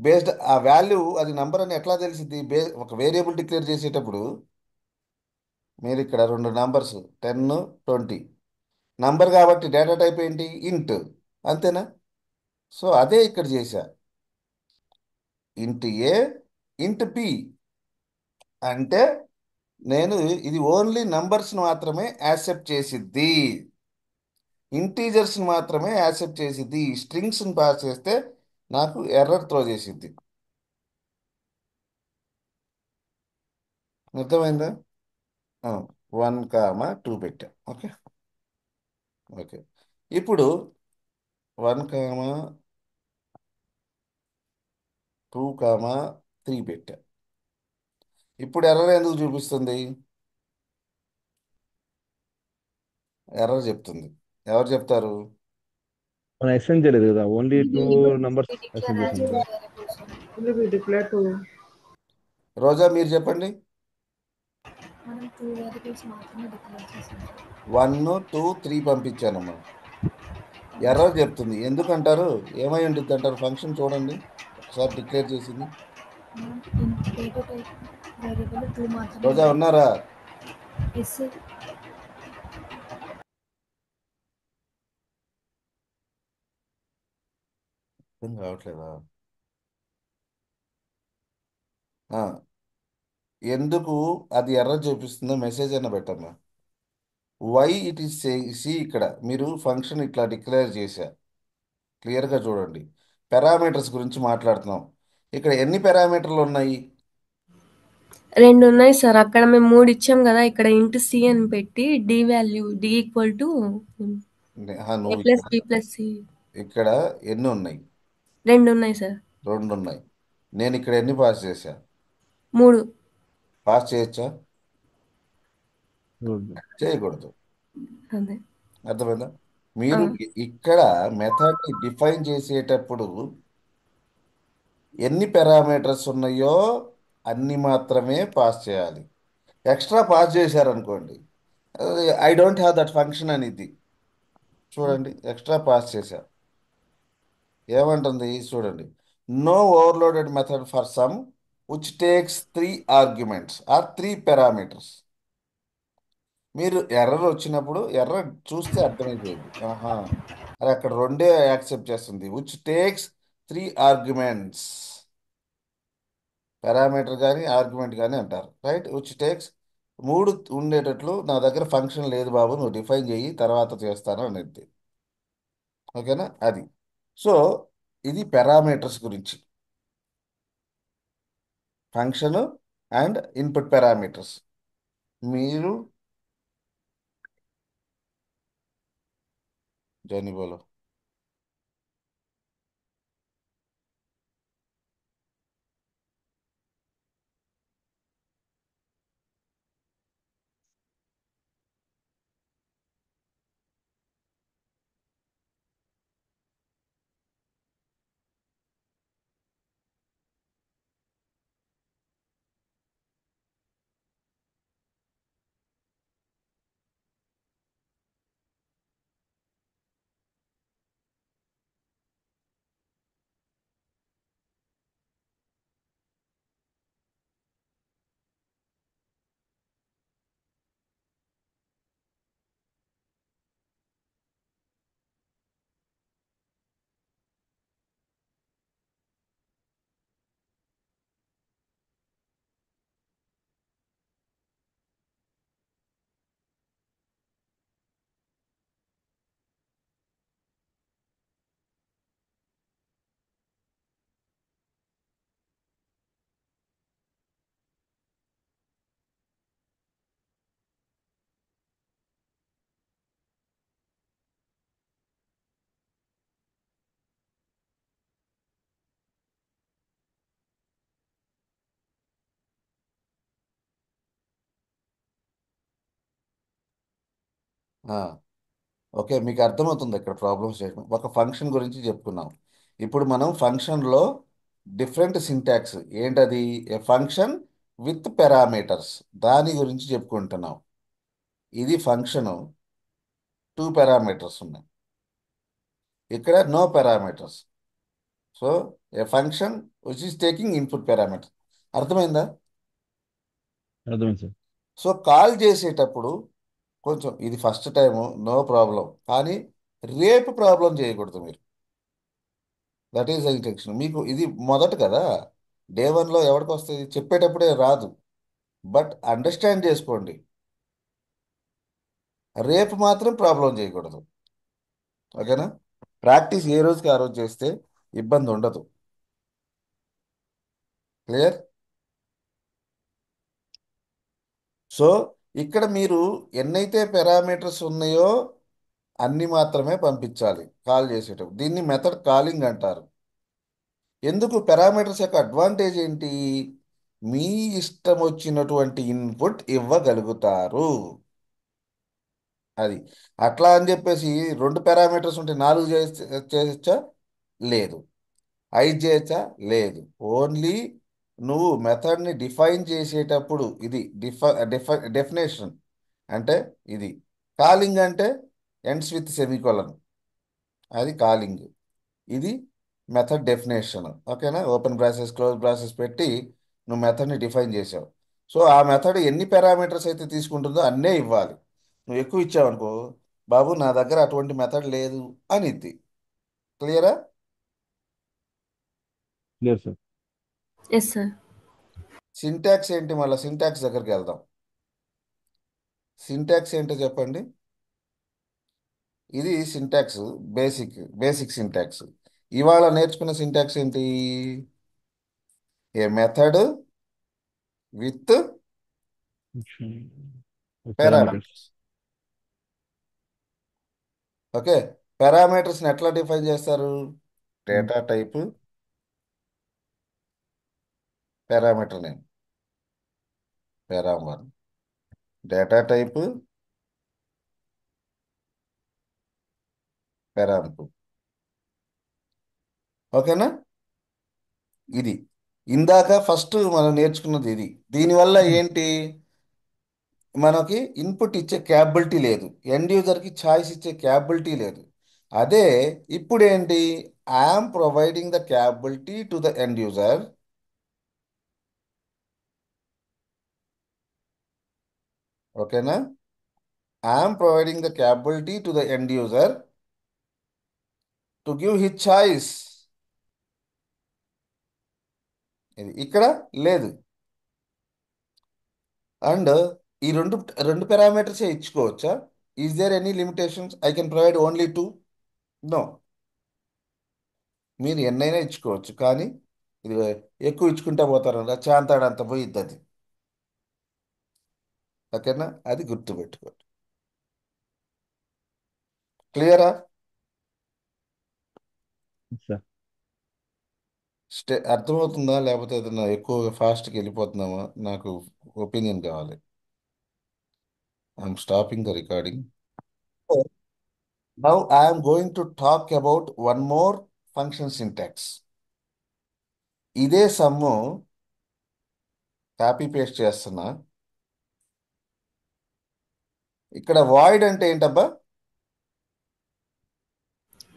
బేస్డ్ ఆ వాల్యూ, అది నంబర్ అని ఎట్లా తెలిసింది? ఒక వేరియబుల్ డిక్లేర్ చేసేటప్పుడు మీరు ఇక్కడ రెండు నంబర్స్ 10, 20 నంబర్ కాబట్టి డేటా టైప్ ఏంటి? ఇంట్. అంతేనా? సో అదే ఇక్కడ చేశా. ఇంట్ ఏ, ఇంట్ బి. అంటే నేను ఇది ఓన్లీ నంబర్స్ని మాత్రమే యాక్సెప్ట్ చేసిద్ది, ఇంటీజర్స్ని మాత్రమే యాక్సెప్ట్ చేసిద్ది. స్ట్రింగ్స్ని పాస్ చేస్తే నాకు ఎర్రర్ త్రో చేసిద్ది. అర్థమైందా? 1, 2 పెట్టా. Okay, okay. ఇప్పుడు 1, 2, 3 పెట్టా. ఇప్పుడు ఎర్రర్ ఎందుకు చూపిస్తుంది? ఎర్రర్ చెప్తుంది. ఎవరు చెప్తారు? మనం ఎక్స్టెండ్ చేయలేదు కదా, only two Even numbers we declare extend as చేసాం two కదా. variables. Only we declare to రోజా మీరు చెప్పండి. మనం టూ వేరియబుల్స్ మాత్రమే డిక్లేర్ చేసాం. 1, 2, 3 పంపించానమ్మా. ఎర్రర్ చెప్తుంది. ఎందుకంటారు? ఏమై ఉంటుంది అంటారు? ఫంక్షన్ చూడండి ఒకసారి డిక్లేర్ చేసింది. మనం డేటా టైప్ వేరియబుల్ టూ మాత్రమే రోజా ఉన్నారా? ఎస్ అర్థం కావట్లేదా? ఆ, ఎందుకు అది ఎర్రర్ చూపిస్తుందో మెసేజ్ అయినా పెట్టమ్మా. వై ఇట్ ఈస్ సి ఇక్కడ మీరు ఫంక్షన్ ఇట్లా డిక్లేర్ చేశా, క్లియర్గా చూడండి. పారామీటర్స్ గురించి మాట్లాడుతున్నాం. ఇక్కడ ఎన్ని పారామీటర్లు ఉన్నాయి? 2 ఉన్నాయి సార్. అక్కడ మేము 3 ఇచ్చాం గదా! ఇక్కడ ఇంటూ సి అని పెట్టి D value D equal to A నువ్వు ప్లస్ ఇక్కడ బి ప్లస్ సి ఇక్కడ ఎన్ని ఉన్నాయి? 2 ఉన్నాయి సార్. 2 ఉన్నాయి. నేను ఇక్కడ ఎన్ని పాస్ చేశా? 3 పాస్ చేయొచ్చా? గుడ్. చేయకూడదు. అదే. అర్థమైందా? ఆ! మీరు ఇక్కడ మెథడ్ని డిఫైన్ చేసేటప్పుడు ఎన్ని పారామీటర్స్ ఉన్నాయో అన్ని మాత్రమే పాస్ చేయాలి. ఎక్స్ట్రా పాస్ చేశారనుకోండి, I don't have that function అనేది. చూడండి, ఎక్స్ట్రా పాస్ చేశా, ఏమంటుంది చూడండి. No overloaded method for sum which takes 3 arguments or 3 parameters. మీరు ఎర్రర్ వచ్చినప్పుడు ఎర్రర్ చూస్తే అర్థమైపోయింది. ఆహా, అది అక్కడ రెండే యాక్సెప్ట్ చేస్తుంది. విచ్ టేక్స్ 3 ఆర్గ్యుమెంట్స్, పారామీటర్ కానీ ఆర్గ్యుమెంట్ కానీ అంటారు, రైట్. విచ్ టేక్స్ 3 ఉండేటట్లు నా దగ్గర ఫంక్షన్ లేదు బాబు, నువ్వు డిఫైన్ చేయి తర్వాత చేస్తాను అనేది. ఓకేనా? అది. సో ఇది పారామీటర్స్ గురించి, ఫంక్షన్ అండ్ ఇన్పుట్ పారామీటర్స్. మీరు జని బోలో. ఓకే, మీకు అర్థమవుతుంది ఇక్కడ ప్రాబ్లమ్ స్టేట్మెంట్. ఒక ఫంక్షన్ గురించి చెప్పుకున్నాం. ఇప్పుడు మనం ఫంక్షన్లో డిఫరెంట్ సింటాక్స్ ఏంటది, ఏ ఫంక్షన్ విత్ పారామీటర్స్, దాని గురించి చెప్పుకుంటున్నాం. ఇది ఫంక్షను, 2 పారామీటర్స్ ఉన్నాయి. ఇక్కడ no parameters. So a function which is taking input parameter. అర్థమైందా? అర్థమైంది సార్. సో కాల్ చేసేటప్పుడు కొంచెం ఇది ఫస్ట్ టైము, నో ప్రాబ్లం, కానీ రేపు ప్రాబ్లం చేయకూడదు మీరు. That is intention. మీకు ఇది మొదట కదా, డే 1లో ఎవరికి వస్తుంది, చెప్పేటప్పుడే రాదు. బట్ అండర్స్టాండ్ చేసుకోండి, రేపు మాత్రం ప్రాబ్లం చేయకూడదు. ఓకేనా? ప్రాక్టీస్ ఏ రోజుకి ఆ రోజు చేస్తే ఇబ్బంది ఉండదు. క్లియర్? సో ఇక్కడ మీరు ఎన్నైతే పారామీటర్స్ ఉన్నాయో అన్ని మాత్రమే పంపించాలి కాల్ చేసేటప్పుడు. దీన్ని మెథడ్ కాలింగ్ అంటారు. ఎందుకు? పారామీటర్స్ యొక్క అడ్వాంటేజ్ ఏంటి? మీ ఇష్టం వచ్చినటువంటి ఇన్పుట్ ఇవ్వగలుగుతారు. అది అట్లా అని చెప్పేసి 2 పారామీటర్స్ ఉంటే 4 చేయొచ్చా? లేదు. 5 చేయొచ్చా? లేదు. ఓన్లీ నువ్వు మెథడ్ని డిఫైన్ చేసేటప్పుడు ఇది డెఫినేషన్ అంటే ఇది. కాలింగ్ అంటే ఎండ్స్ విత్ సెమీకోలన్, అది కాలింగ్. ఇది మెథడ్ డెఫినేషన్. ఓకేనా? ఓపెన్ బ్రాసెస్ క్లోజ్ బ్రాసెస్ పెట్టి నువ్వు మెథడ్ని డిఫైన్ చేసావు. సో ఆ మెథడ్ ఎన్ని పారామీటర్స్ అయితే తీసుకుంటుందో అన్నే ఇవ్వాలి. నువ్వు ఎక్కువ ఇచ్చావనుకో, బాబు నా దగ్గర అటువంటి మెథడ్ లేదు అనిద్ది. క్లియరా? Clear sir. Yes sir. Syntax ఏంటి? మళ్ళీ సింటాక్స్ దగ్గరికి వెళ్దాం. సింటాక్స్ ఏంటో చెప్పండి. ఇది సింటాక్స్, బేసిక్ సింటాక్స్. ఇవాళ నేర్చుకున్న సింటాక్స్ ఏంటి? A method with parameters. Parameters. ఓకే, పారామీటర్స్ని ఎట్లా డిఫైన్ చేస్తారు? Data type, parameter name, param one, data type, param two. ఓకేనా? ఇది ఇందాక ఫస్ట్ మనం నేర్చుకున్నది ఇది. దీనివల్ల ఏంటి? మనకి ఇన్పుట్ ఇచ్చే క్యాపబిలిటీ లేదు, ఎండ్ యూజర్కి ఛాయిస్ ఇచ్చే క్యాపబిలిటీ లేదు. అదే ఇప్పుడు ఏంటి? I'm providing the capability to the end user. ఓకేనా? I'm providing the capability to the end user to give his choice. ఇది ఇక్కడ లేదు. అండ్ ఈ రెండు రెండు పారామీటర్సే ఇచ్చుకోవచ్చా? Is there any limitations? I can provide only two? No. మీరు ఎన్నైనా ఇచ్చుకోవచ్చు, కానీ ఇది ఎక్కువ ఇచ్చుకుంటే పోతారు, చాంతాడంత పోయిద్ది అది. ఓకేనా? అది గుర్తుపెట్టుకోండి. క్లియరా? సార్ అర్థమవుతుందా? లేకపోతే ఏదైనా ఎక్కువ ఫాస్ట్కి వెళ్ళిపోతున్నామా? నాకు ఒపీనియన్ కావాలి. I'm stopping the recording. Now I'm going to talk about one more function syntax. ఇదే సమ్ము కాపీ పేస్ట్ చేస్తున్నా. ఇక్కడ వాయిడ్ అంటే ఏంటబ్బా?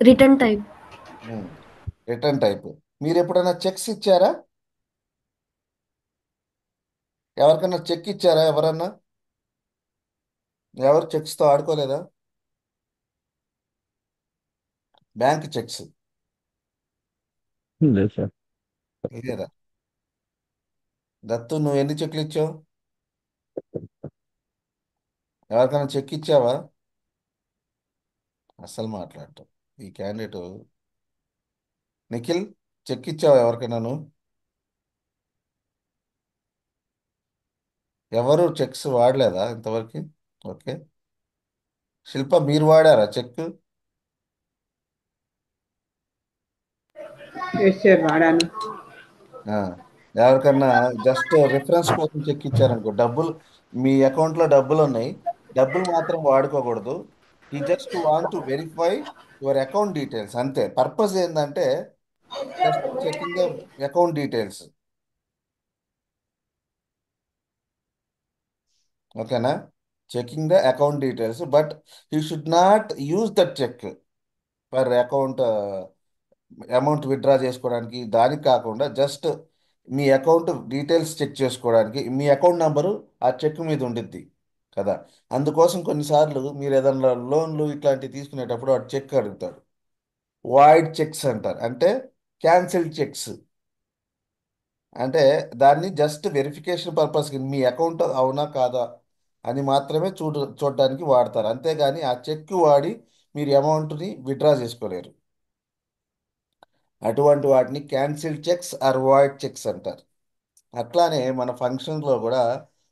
Return type. Return type. మీరు ఎప్పుడైనా చెక్స్ ఇచ్చారా? ఎవరికైనా చెక్ ఇచ్చారా? ఎవరన్నా ఎవరు చెక్స్తో ఆడుకోలేదా? బ్యాంక్ చెక్స్ లేదు సార్. ఇదేదా? దత్తు, నువ్వు ఎన్ని చెక్లు ఇచ్చావు? ఎవరికైనా చెక్ ఇచ్చావా? అస్సలు మాట్లాడటం ఈ క్యాండిడేట్. నిఖిల్, చెక్ ఇచ్చావా ఎవరికైనా నువ్వు? ఎవరు చెక్స్ వాడలేదా ఇంతవరకు? ఓకే. శిల్ప, మీరు వాడారా చెక్? ఎస్ సార్ వాడాను. ఆ, ఎవరికన్నా జస్ట్ రిఫరెన్స్ కోసం చెక్ ఇచ్చారనుకో, డబ్బులు మీ అకౌంట్లో డబ్బులు ఉన్నాయి, డబ్బులు మాత్రం వాడుకోకూడదు. ఈ just want to verify your account details, అంతే. పర్పస్ ఏంటంటే just checking the account details. ఓకేనా? Checking the account details, but you should not use that check for account amount withdraw చేసుకోవడానికి. దానికి కాకుండా జస్ట్ మీ అకౌంట్ డీటెయిల్స్ చెక్ చేసుకోవడానికి. మీ అకౌంట్ నంబరు ఆ చెక్ మీద ఉండిద్ది కదా. అందుకోసం కొన్నిసార్లు మీరు ఏదైనా లోన్లు ఇట్లాంటివి తీసుకునేటప్పుడు ఆ చెక్ అడుగుతాడు. వాయిడ్ చెక్స్ అంటారు, అంటే క్యాన్సిల్డ్ చెక్స్. అంటే దాన్ని జస్ట్ వెరిఫికేషన్ పర్పస్కి మీ అకౌంట్ అవునా కాదా అని మాత్రమే చూడడానికి వాడతారు. అంతేగాని ఆ చెక్ వాడి మీరు అమౌంట్ని విత్డ్రా చేసుకోలేరు. అటువంటి వాటిని cancelled cheques or void cheques అంటారు. అట్లానే మన ఫంక్షన్లో కూడా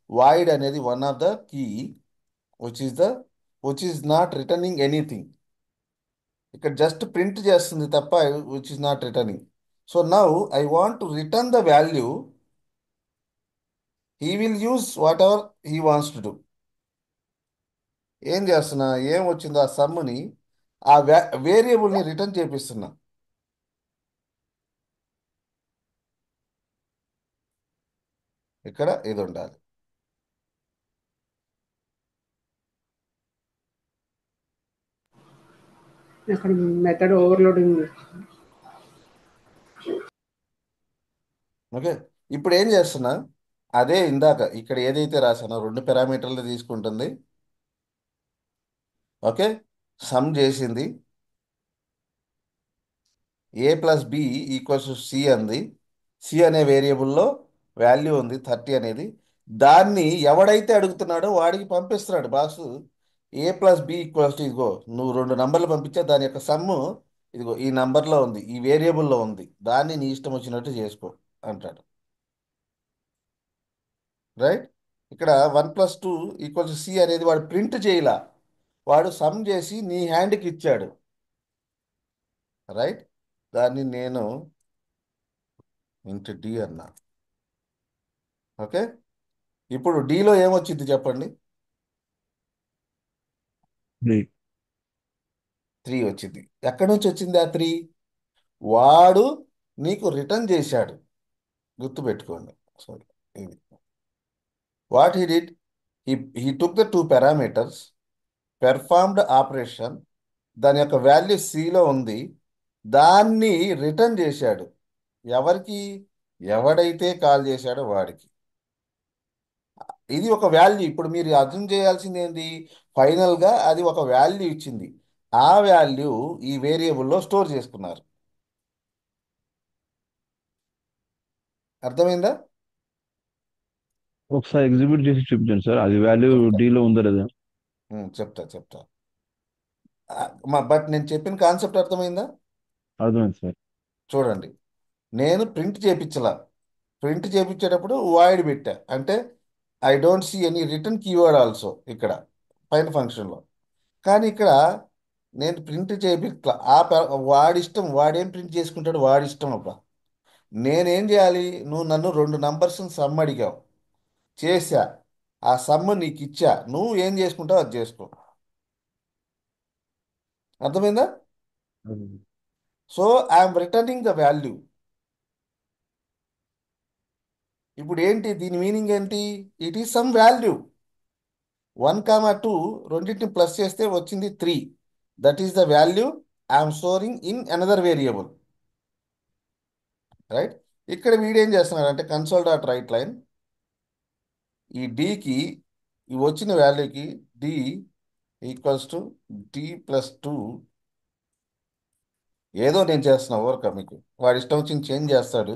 వాయిడ్ అనేది one of the key which is the which is not returning anything. ఇక్కడ జస్ట్ ప్రింట్ చేస్తుంది తప్ప which is not returning. So now I want to return the value. He will use whatever he wants to do. ఏం చేస్తున్నా? ఏం వచ్చిందో ఆ సమ్ముని, ఆ వేరియబుల్ని రిటర్న్ చేపిస్తున్నా. ఇక్కడ ఇది ఉండాలి. అక్కడ మెథడ్ ఓవర్లోడింగ్. ఓకే, ఇప్పుడు ఏం చేస్తున్నా? అదే ఇందాక ఇక్కడ ఏదైతే రాసానో రెండు పారామీటర్లు తీసుకుంటుంది. ఓకే, సమ్ చేసింది. a plus B equals C అంది. సి అనే వేరియబుల్లో వాల్యూ ఉంది 30 అనేది. దాన్ని ఎవడైతే అడుగుతున్నాడో వాడికి పంపిస్తున్నాడు బాసు. A+B = ఇదిగో నువ్వు 2 నంబర్లు పంపించా, దాని యొక్క సమ్ము ఇదిగో ఈ నంబర్లో ఉంది, ఈ వేరియబుల్లో ఉంది, దాన్ని నీ ఇష్టం వచ్చినట్టు చేసుకో అంటాడు. రైట్. ఇక్కడ 1+2 = C అనేది వాడు ప్రింట్ చేయలా, వాడు సమ్ చేసి నీ హ్యాండ్కి ఇచ్చాడు. రైట్. దాన్ని నేను ఇంటూ డి అన్నా. ఓకే. ఇప్పుడు డిలో ఏమొచ్చింది చెప్పండి? 3. 3 వచ్చింది. ఎక్కడి నుంచి వచ్చింది ఆ 3? వాడు నీకు రిటర్న్ చేశాడు. గుర్తుపెట్టుకోండి. సారీ, ఇది what he did, he took the 2 parameters, performed operation, దాని యొక్క వాల్యూ సిలో ఉంది, దాన్ని రిటర్న్ చేశాడు. ఎవరికి? ఎవడైతే కాల్ చేశాడో వాడికి. ఇది ఒక వాల్యూ. ఇప్పుడు మీరు అర్థం చేయాల్సింది ఏంటి? ఫైనల్గా అది ఒక వాల్యూ ఇచ్చింది. ఆ వాల్యూ ఈ వేరియబుల్లో స్టోర్ చేసుకున్నారు. అర్థమైందా? ఒకసారి ఎగ్జిక్యూట్ చేసి చూపించండి సార్, అది వాల్యూ చెప్తా. డీలో ఉందో లేదా. చెప్తా. బట్ నేను చెప్పిన కాన్సెప్ట్ అర్థమైందా? అర్థమైంది సార్. చూడండి, నేను ప్రింట్ చేయించలా. ప్రింట్ చేయించేటప్పుడు వాయిడ్ పెట్టా, అంటే I don't see any return keyword also ఇక్కడ పైన ఫంక్షన్లో. కానీ ఇక్కడ నేను ప్రింట్ చేయించలా. వాడిష్టం, వాడేం ప్రింట్ చేసుకుంటాడు వాడిష్టం. అబ్బా, నేనేం చేయాలి? నువ్వు నన్ను 2 నంబర్స్ సమ్ అడిగావు, చేశా, ఆ సమ్ నీకు ఇచ్చా, నువ్వు ఏం చేసుకుంటావు అది చేసుకో. అర్థమైందా? అర్థమైంది. So I'm returning the value. ఇప్పుడు ఏంటి దీని మీనింగ్ ఏంటి? It is some value. 1, 2 రెండింటిని ప్లస్ చేస్తే వచ్చింది 3. That is the value I'm storing in another variable. Right. ఇక్కడ వీడేం చేస్తున్నాడు అంటే console.writeLine ఈ డికి, ఈ వచ్చిన వాల్యూకి డి = D+2, ఏదో నేను చేస్తున్నా ఓవర్క, మీకు వాడి ఇష్టం వచ్చింది చేంజ్ చేస్తాడు.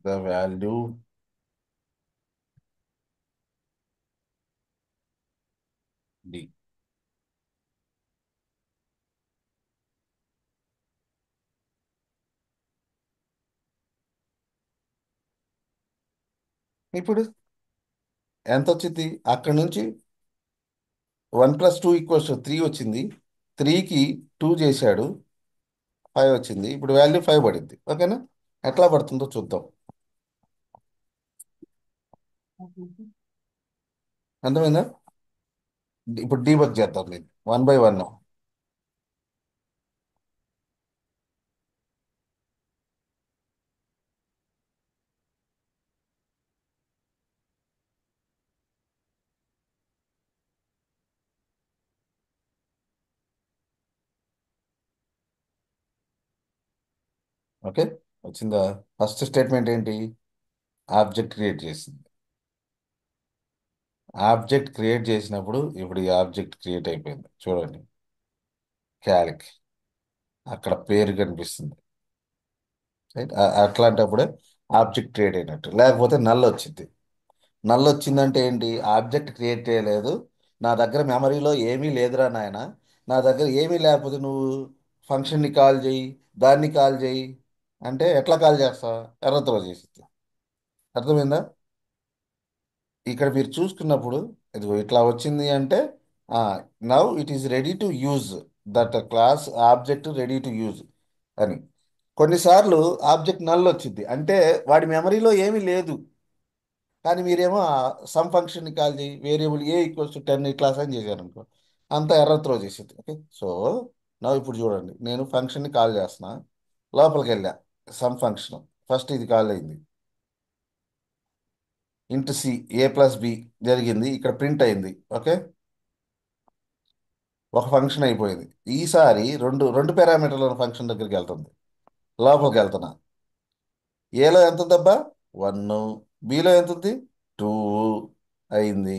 The value D. ఇప్పుడు ఎంత వచ్చింది? అక్కడ నుంచి 1+2 = 3 వచ్చింది. 3కి 2 చేశాడు, 5 వచ్చింది. ఇప్పుడు వాల్యూ 5 పడింది. ఓకేనా? ఎట్లా పడుతుందో చూద్దాం. అర్థమైందా? ఇప్పుడు డీబగ్ చేద్దాం నేను 1 by 1. ఓకే, వచ్చిందా? ఫస్ట్ స్టేట్మెంట్ ఏంటి? ఆబ్జెక్ట్ క్రియేట్ చేసింది. ఆబ్జెక్ట్ క్రియేట్ చేసినప్పుడు ఇప్పుడు ఈ ఆబ్జెక్ట్ క్రియేట్ అయిపోయింది. చూడండి, క్యాలిక్ అక్కడ పేరు కనిపిస్తుంది. రైట్. అట్లాంటప్పుడే ఆబ్జెక్ట్ క్రియేట్ అయినట్టు. లేకపోతే నల్ వచ్చింది. నల్ వచ్చిందంటే ఏంటి? ఆబ్జెక్ట్ క్రియేట్ చేయలేదు, నా దగ్గర మెమరీలో ఏమీ లేదురా నాయన, నా దగ్గర ఏమీ లేకపోతే నువ్వు ఫంక్షన్ని కాల్ చేయి, దాన్ని కాల్ చేయి అంటే ఎట్లా కాల్ చేస్తా? ఎర్రతో చేసిద్ది. అర్థమైందా? ఇక్కడ మీరు చూసుకున్నప్పుడు ఇదిగో ఇట్లా వచ్చింది అంటే now it is ready to use, that class object ready to use అని. కొన్నిసార్లు ఆబ్జెక్ట్ నల్ వచ్చింది అంటే వాడి మెమరీలో ఏమీ లేదు, కానీ మీరేమో సమ్ ఫంక్షన్ని కాల్ చేయి, వేరియబుల్ A = 10 ఇట్లా అసైన్ చేశారు అనుకో, అంతా ఎర్రర్ త్రో చేసేది. ఓకే. సో నా ఇప్పుడు చూడండి, నేను ఫంక్షన్ని కాల్ చేస్తున్నా, లోపలికి వెళ్ళా, సమ్ ఫంక్షన్ ఫస్ట్ ఇది కాల్ అయింది, ఇంటూ C A+B జరిగింది, ఇక్కడ ప్రింట్ అయింది. ఓకే. ఒక ఫంక్షన్ అయిపోయింది. ఈసారి రెండు రెండు పారామీటర్ల ఫంక్షన్ దగ్గరికి వెళ్తుంది. లోపలికి వెళ్తున్నా. ఏలో ఎంత ఉందబ్బా? 1. బిలో ఎంత ఉంది? 2 అయింది.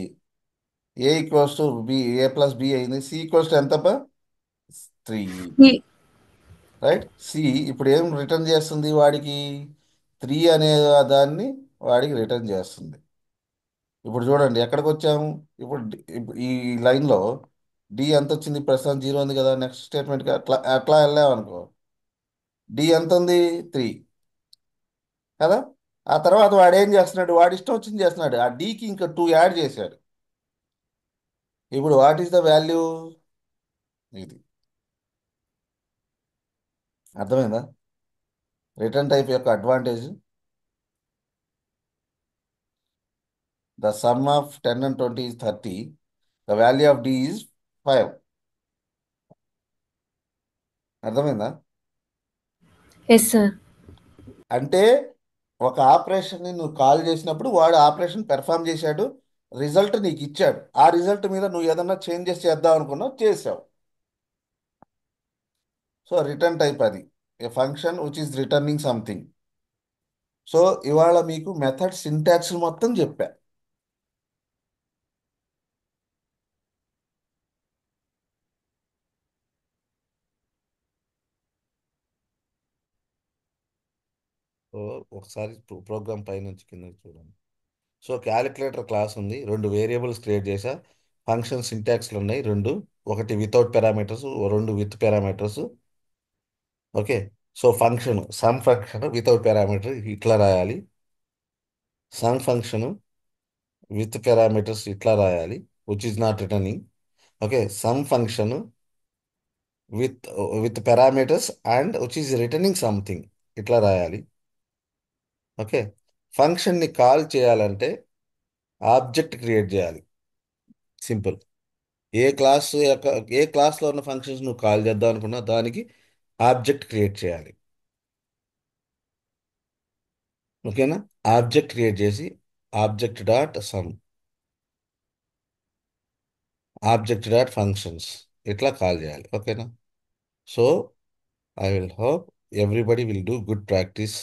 A equals to B, A plus B అయింది. సి ఈక్వల్స్ టు ఎంతబ్బా? 3. ఈ- రైట్. సి ఇప్పుడు ఏం రిటర్న్ చేస్తుంది వాడికి? 3 అనే దాన్ని వాడికి రిటర్న్ చేస్తుంది. ఇప్పుడు చూడండి ఎక్కడికి వచ్చాము. ఇప్పుడు ఈ లైన్లో డి ఎంత వచ్చింది? ప్రస్తుతం 0 ఉంది కదా. నెక్స్ట్ స్టేట్మెంట్కి అట్లా అట్లా వెళ్ళామనుకో, డి ఎంత ఉంది? 3 కదా. ఆ తర్వాత వాడు ఏం చేస్తున్నాడు? వాడి ఇష్టం వచ్చింది చేస్తున్నాడు. ఆ డీకి ఇంకా 2 యాడ్ చేశాడు. ఇప్పుడు వాట్ ఈస్ ద వాల్యూ? ఇది అర్థమైందా? రిటర్న్ టైప్ యొక్క advantage, the sum of 10 and 20 is 30. The value of D is 5. అర్థమైందా? Yes sir. అంటే ఒక ఆపరేషన్ని నువ్వు కాల్ చేసినప్పుడు వాడు ఆపరేషన్ పెర్ఫామ్ చేశాడు, రిజల్ట్ నీకు ఇచ్చాడు. ఆ రిజల్ట్ మీద నువ్వు ఏదన్నా చేంజెస్ చేద్దాం అనుకున్నావు, చేసావు. సో రిటర్న్ టైప్ అది, a function which is returning something. So ఇవాళ మీకు మెథడ్ సింటాక్స్ మొత్తం చెప్పా. సో ఒకసారి ప్రోగ్రామ్ పైనుంచి కిందకి చూడండి. సో క్యాలిక్యులేటర్ క్లాస్ ఉంది. 2 వేరియబుల్స్ క్రియేట్ చేసా. ఫంక్షన్ సింటాక్స్లు ఉన్నాయి 2. ఒకటి without parameters, 2 with parameters. Okay. So function sum function without parameter ఇట్లా రాయాలి. సమ్ ఫంక్షన్ విత్ పారామీటర్స్ ఇట్లా రాయాలి, which is not returning. Okay. Sum function with with parameters and which is returning something ఇట్లా రాయాలి. ఓకే. ఫంక్షన్ని కాల్ చేయాలంటే ఆబ్జెక్ట్ క్రియేట్ చేయాలి. సింపుల్. ఏ క్లాస్ యొక్క ఏ క్లాస్లో ఉన్న ఫంక్షన్స్ నువ్వు కాల్ చేద్దాం అనుకున్నా దానికి ఆబ్జెక్ట్ క్రియేట్ చేయాలి. ఓకేనా? ఆబ్జెక్ట్ క్రియేట్ చేసి object dot some, object dot functions ఇట్లా కాల్ చేయాలి. ఓకేనా? So I will hope everybody will do good practice.